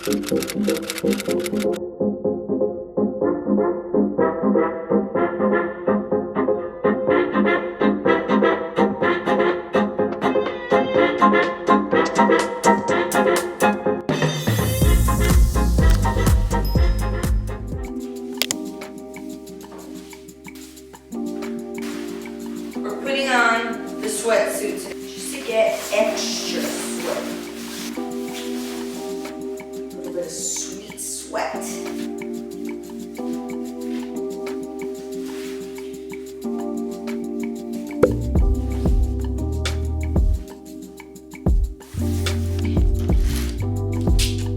We're putting on the sweatsuits just to get extra sweat. A little bit of sweet sweat.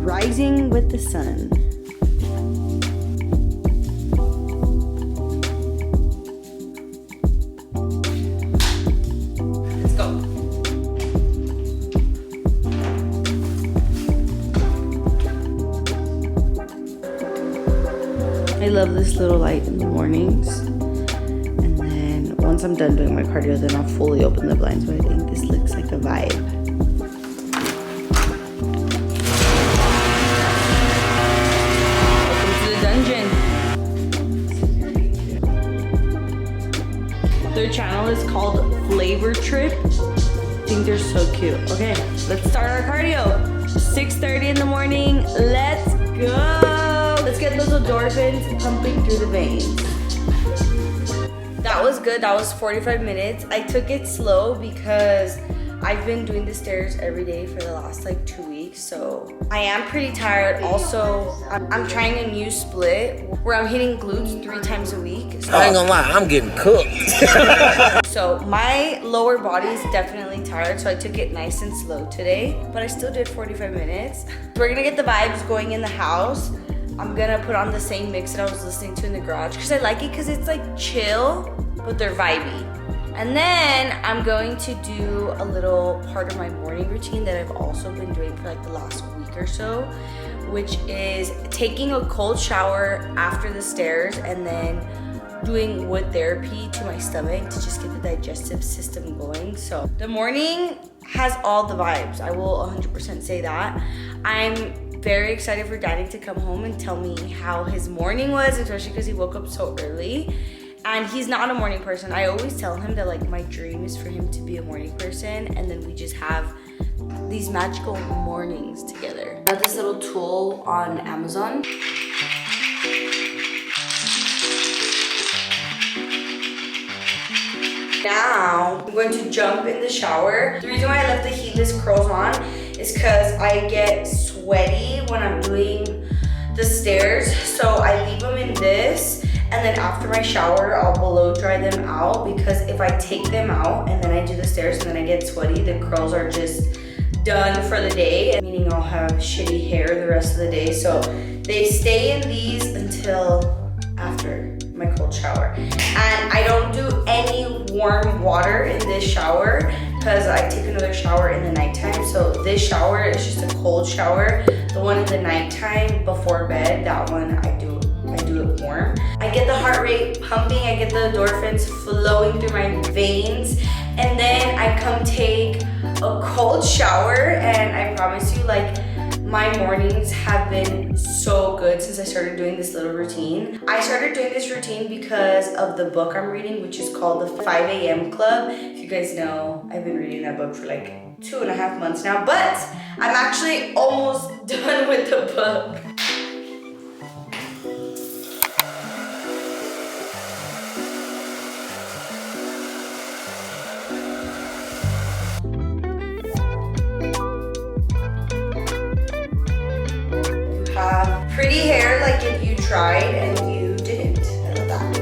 Rising with the sun. I love this little light in the mornings, and then once I'm done doing my cardio, then I'll fully open the blinds, but I think this looks like a vibe. Welcome to the dungeon. Their channel is called Flavor Trip. I think they're so cute. Okay, let's start our cardio. 6:30 in the morning, let's go. Let's get those endorphins pumping through the veins. That was good. That was 45 minutes. I took it slow because I've been doing the stairs every day for the last like 2 weeks, so I am pretty tired. Also, I'm trying a new split where I'm hitting glutes 3 times a week. So I ain't gonna lie, I'm getting cooked. So my lower body is definitely tired, so I took it nice and slow today, but I still did 45 minutes. We're gonna get the vibes going in the house. I'm gonna put on the same mix that I was listening to in the garage because I like it because it's like chill, but they're vibey. And then I'm going to do a little part of my morning routine that I've also been doing for like the last week or so, which is taking a cold shower after the stairs and then doing wood therapy to my stomach to just get the digestive system going. So the morning has all the vibes. I will 100% say that. I'm very excited for Daddy to come home and tell me how his morning was, especially because he woke up so early. And he's not a morning person. I always tell him that like my dream is for him to be a morning person, and then we just have these magical mornings together. I got this little tool on Amazon. Now I'm going to jump in the shower. The reason why I left the heatless curls on is because I get sweaty when I'm doing the stairs, so I leave them in this, and then after my shower I'll blow dry them out, because if I take them out and then I do the stairs and then I get sweaty, the curls are just done for the day, meaning I'll have shitty hair the rest of the day. So they stay in these until after my cold shower. And I don't do any warm water in this shower because I take another shower in the nighttime. So this shower is just a cold shower. The one in the nighttime before bed, that one I do it warm. I get the heart rate pumping, I get the endorphins flowing through my veins, and then I come take a cold shower, and I promise you, like, my mornings have been so good since I started doing this little routine. I started doing this routine because of the book I'm reading, which is called The 5 a.m. Club. If you guys know, I've been reading that book for like 2.5 months now, but I'm actually almost done with the book. Pretty hair, like if you tried and you didn't. I love that.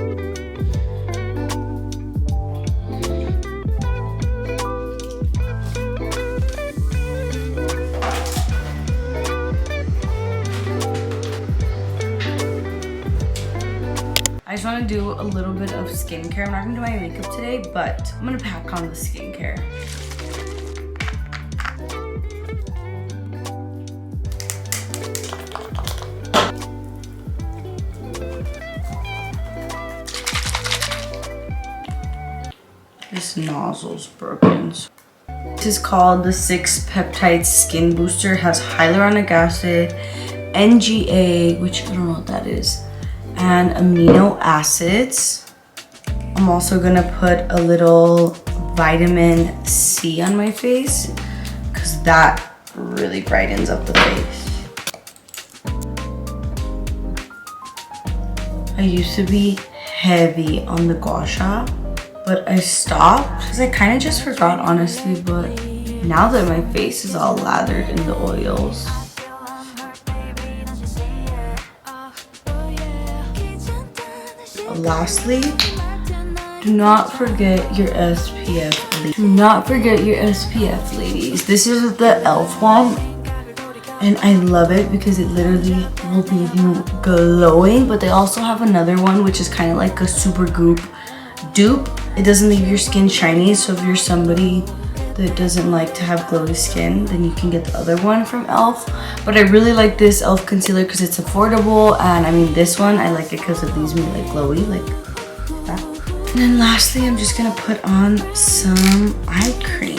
I just want to do a little bit of skincare. I'm not going to do my makeup today, but I'm going to pack on the skincare. This nozzle's broken. This is called the 6 Peptide Skin Booster. It has hyaluronic acid, NGA, which I don't know what that is, and amino acids. I'm also gonna put a little vitamin C on my face because that really brightens up the face. I used to be heavy on the gua sha, but I stopped because I kind of just forgot, honestly. But now that my face is all lathered in the oils, lastly, do not forget your SPF. Do not forget your SPF, ladies. This is the e.l.f. one, and I love it because it literally will leave you glowing. But they also have another one which is kind of like a super goop dupe. It doesn't leave your skin shiny, so if you're somebody that doesn't like to have glowy skin, then you can get the other one from e.l.f. But I really like this e.l.f. concealer because it's affordable, and I mean this one I like it because it leaves me like glowy, like that. And then lastly, I'm just gonna put on some eye cream.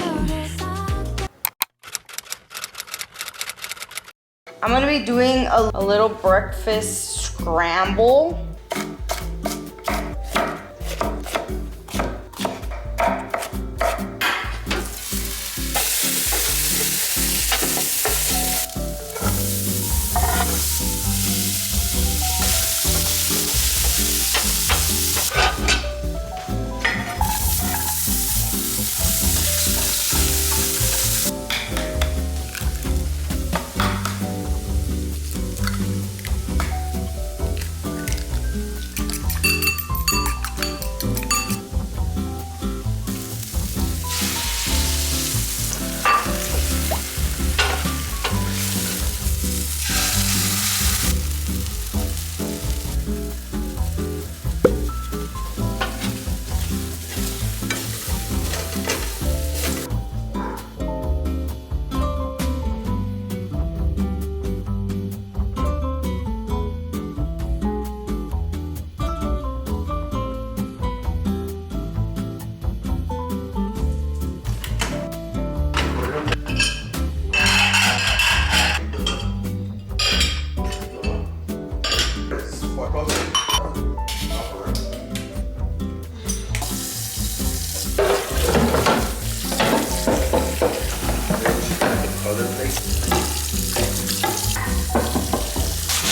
I'm gonna be doing a little breakfast scramble.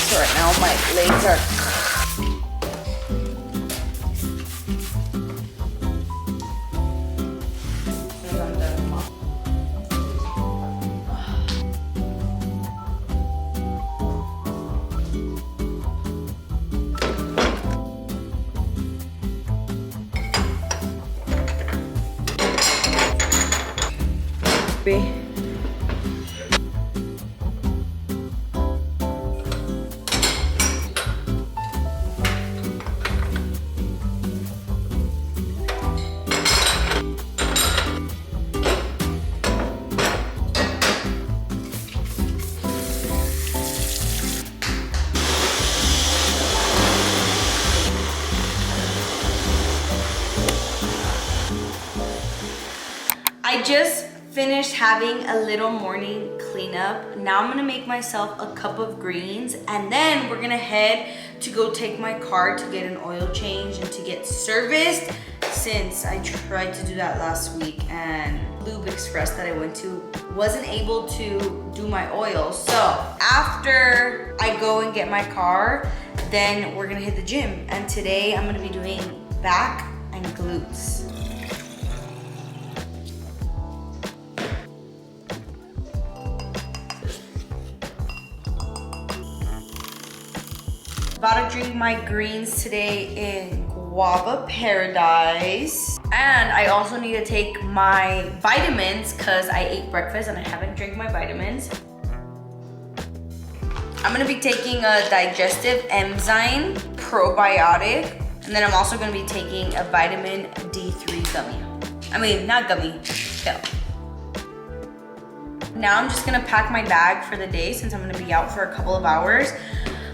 So right now my legs are I just finished having a little morning cleanup. Now I'm gonna make myself a cup of greens, and then we're gonna head to go take my car to get an oil change and to get serviced, since I tried to do that last week and Lube Express that I went to wasn't able to do my oil. So after I go and get my car, then we're gonna hit the gym. And today I'm gonna be doing back and glutes. About to drink my greens today in Guava Paradise. And I also need to take my vitamins because I ate breakfast and I haven't drank my vitamins. I'm gonna be taking a digestive enzyme probiotic, and then I'm also gonna be taking a vitamin D3 gummy. I mean, not gummy, pill. Now I'm just gonna pack my bag for the day since I'm gonna be out for a couple of hours.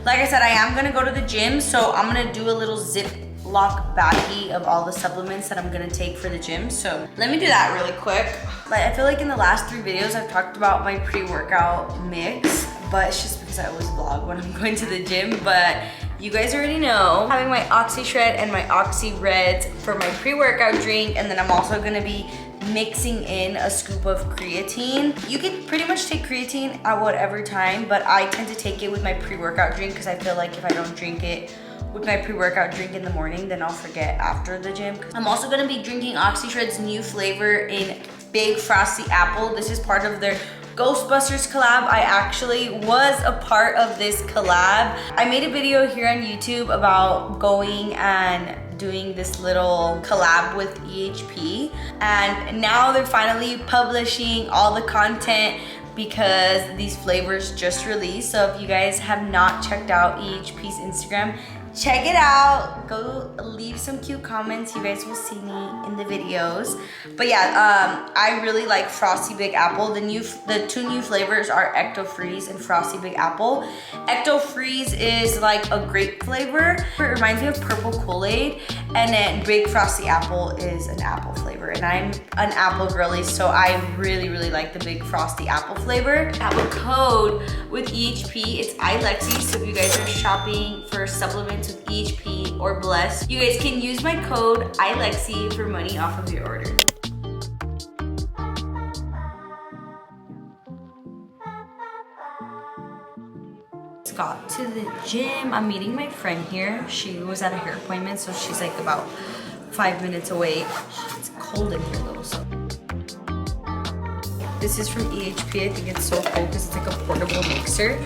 Like I said, I am gonna go to the gym, so I'm gonna do a little Ziploc baggie of all the supplements that I'm gonna take for the gym. So let me do that really quick. Like, I feel like in the last 3 videos, I've talked about my pre-workout mix, but it's just because I always vlog when I'm going to the gym. But you guys already know. Having my Oxy Shred and my Oxy Reds for my pre-workout drink, and then I'm also gonna be mixing in a scoop of creatine. You can pretty much take creatine at whatever time, but I tend to take it with my pre-workout drink because I feel like if I don't drink it with my pre-workout drink in the morning, then I'll forget after the gym. I'm also gonna be drinking Oxy Shred's new flavor in Big Frosty Apple. This is part of their Ghostbusters collab. I actually was a part of this collab. I made a video here on YouTube about going and doing this little collab with EHP, and now they're finally publishing all the content because these flavors just released. So if you guys have not checked out EHP's Instagram, check it out. Go leave some cute comments. You guys will see me in the videos. But yeah, I really like Frosty Big Apple. The two new flavors are Ecto Freeze and Frosty Big Apple. Ecto Freeze is like a grape flavor. It reminds me of purple Kool-Aid. And then Big Frosty Apple is an apple flavor. And I'm an apple girly, so I really, really like the Big Frosty Apple flavor. I have a code with EHP. It's iLexi. So if you guys are shopping for supplements with EHP or Bless, you guys can use my code iLexi for money off of your order. Got to the gym. I'm meeting my friend here. She was at a hair appointment, so she's like about 5 minutes away. Oh, it's cold in here though. So this is from EHP. I think it's so cool because it's like a portable mixer.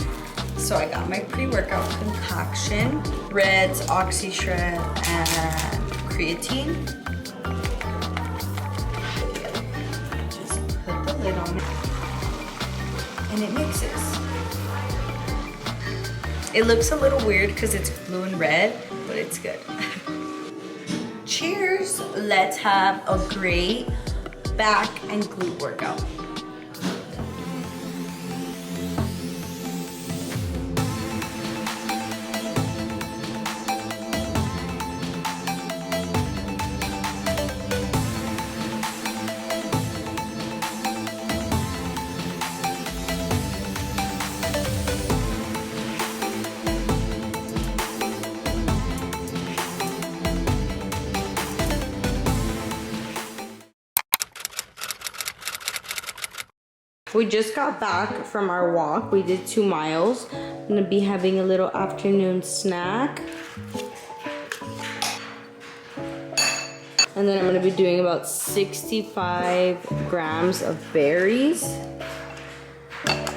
So I got my pre-workout concoction, Reds, Oxy Shred, and creatine. Just put the lid on it, and it mixes. It looks a little weird because it's blue and red, but it's good. Cheers! Let's have a great back and glute workout. We just got back from our walk. We did 2 miles. I'm gonna be having a little afternoon snack. And then I'm gonna be doing about 65 grams of berries.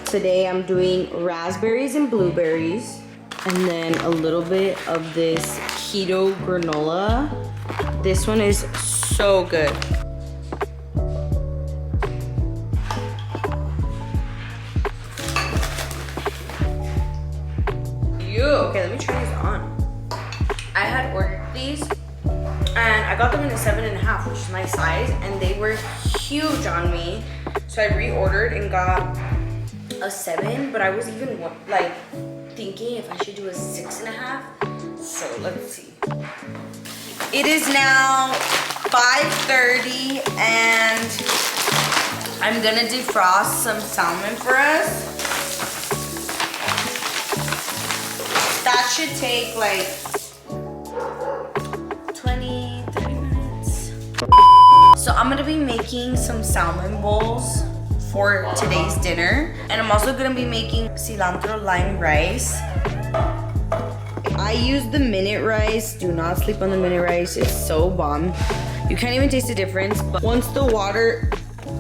Today I'm doing raspberries and blueberries. And then a little bit of this keto granola. This one is so good. Okay, let me try these on. I had ordered these and I got them in a 7.5, which is my size, and they were huge on me. So I reordered and got a 7, but I was even like thinking if I should do a 6.5. So let's see. It is now 5:30 and I'm gonna defrost some salmon for us. That should take like 20-30 minutes. So I'm gonna be making some salmon bowls for today's dinner. And I'm also gonna be making cilantro lime rice. I use the minute rice. Do not sleep on the minute rice. It's so bomb. You can't even taste the difference. But once the water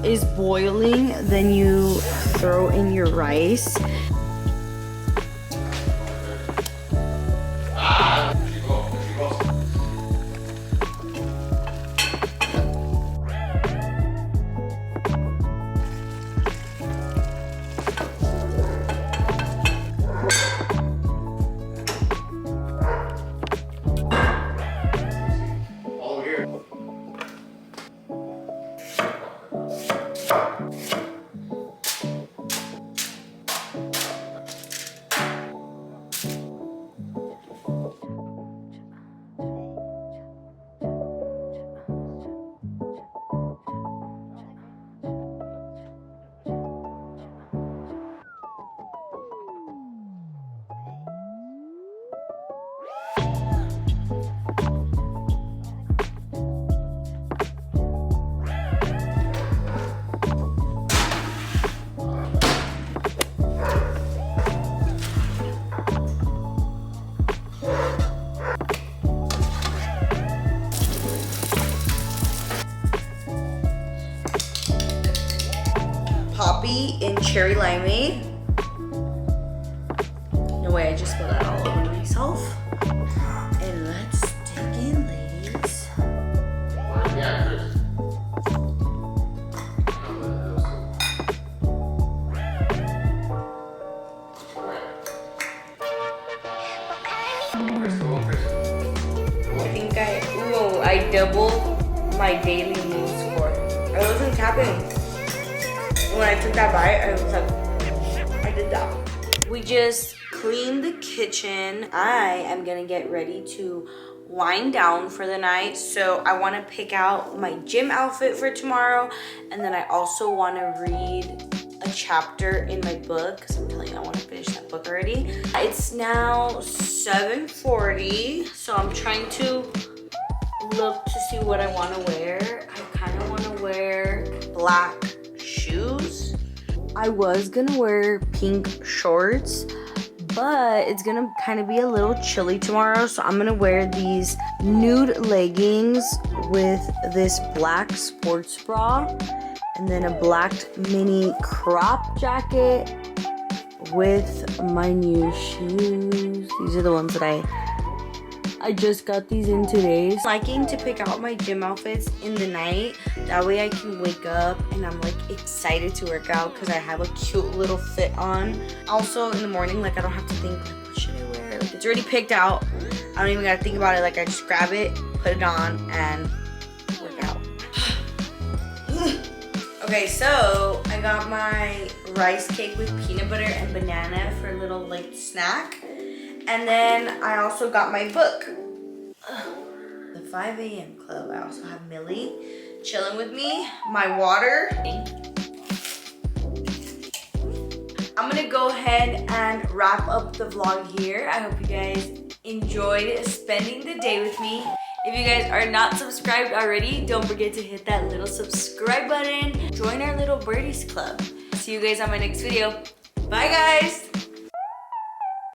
is boiling, then you throw in your rice. cherry limeade. No way, I just spilled that all over myself. And let's dig in, ladies. I think I doubled my daily mood score. I wasn't tapping. When I took that bite, I was like, I did that. We just cleaned the kitchen. I am gonna get ready to wind down for the night. So I wanna pick out my gym outfit for tomorrow. And then I also wanna read a chapter in my book, because I'm telling you, I wanna finish that book already. It's now 7:40, so I'm trying to look to see what I wanna wear. I kinda wanna wear black shoes. I was gonna wear pink shorts, but it's gonna kind of be a little chilly tomorrow, so I'm gonna wear these nude leggings with this black sports bra and then a black mini crop jacket with my new shoes. These are the ones that I just got these in today. I'm liking to pick out my gym outfits in the night. That way I can wake up and I'm like excited to work out because I have a cute little fit on. Also in the morning, like I don't have to think like, what should I wear? Like it's already picked out. I don't even gotta think about it. Like I just grab it, put it on and work out. Okay, so I got my rice cake with peanut butter and banana for a little like snack. And then I also got my book, the 5 a.m. Club. I also have Millie chilling with me, my water. I'm gonna go ahead and wrap up the vlog here. I hope you guys enjoyed spending the day with me. If you guys are not subscribed already, don't forget to hit that little subscribe button. Join our little birdies club. See you guys on my next video. Bye guys.